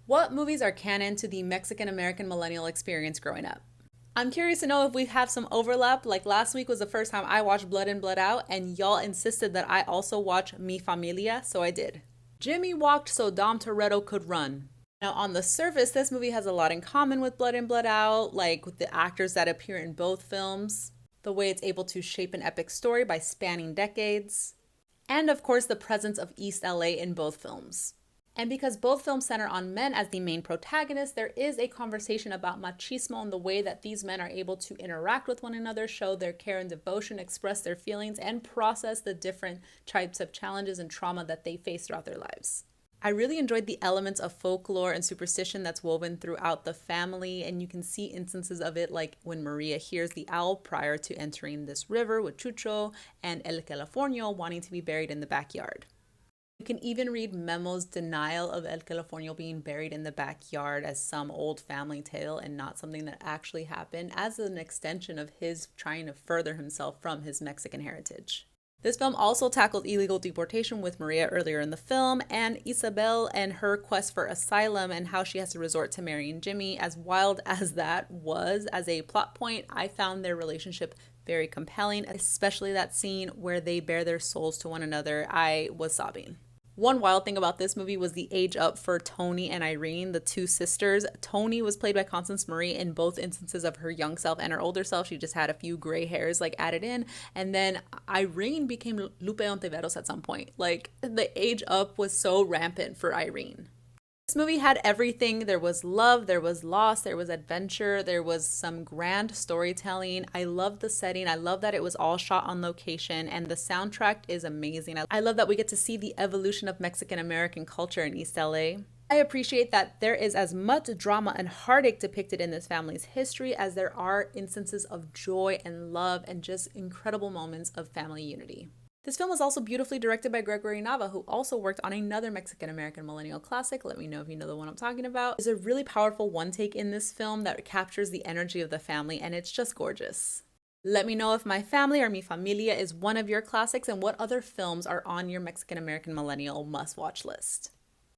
What movies are canon to the Mexican American millennial experience growing up? I'm curious to know if we have some overlap. Like last week was the first time I watched Blood In, Blood Out, and y'all insisted that I also watch Mi Familia, so I did. Jimmy walked so Dom Toretto could run. Now, on the surface, this movie has a lot in common with Blood In, Blood Out, like with the actors that appear in both films, the way it's able to shape an epic story by spanning decades, and of course, the presence of East LA in both films. And because both films center on men as the main protagonists, there is a conversation about machismo and the way that these men are able to interact with one another, show their care and devotion, express their feelings, and process the different types of challenges and trauma that they face throughout their lives. I really enjoyed the elements of folklore and superstition that's woven throughout the family, and you can see instances of it like when Maria hears the owl prior to entering this river with Chucho, and El Californio wanting to be buried in the backyard. You can even read Memo's denial of El Californio being buried in the backyard as some old family tale and not something that actually happened, as an extension of his trying to further himself from his Mexican heritage. This film also tackled illegal deportation with Maria earlier in the film, and Isabel and her quest for asylum and how she has to resort to marrying Jimmy. As wild as that was as a plot point, I found their relationship very compelling, especially that scene where they bare their souls to one another. I was sobbing. One wild thing about this movie was the age up for Tony and Irene, the two sisters. Tony was played by Constance Marie in both instances of her young self and her older self. She just had a few gray hairs like added in. And then Irene became Lupe Ontiveros at some point. Like the age up was so rampant for Irene. This movie had everything. There was love, there was loss, there was adventure, there was some grand storytelling. I love the setting. I love that it was all shot on location, and the soundtrack is amazing. I love that we get to see the evolution of Mexican American culture in East LA. I appreciate that there is as much drama and heartache depicted in this family's history as there are instances of joy and love and just incredible moments of family unity. This film was also beautifully directed by Gregory Nava, who also worked on another Mexican-American millennial classic. Let me know if you know the one I'm talking about. There's a really powerful one take in this film that captures the energy of the family, and it's just gorgeous. Let me know if My Family or Mi Familia is one of your classics and what other films are on your Mexican-American millennial must-watch list.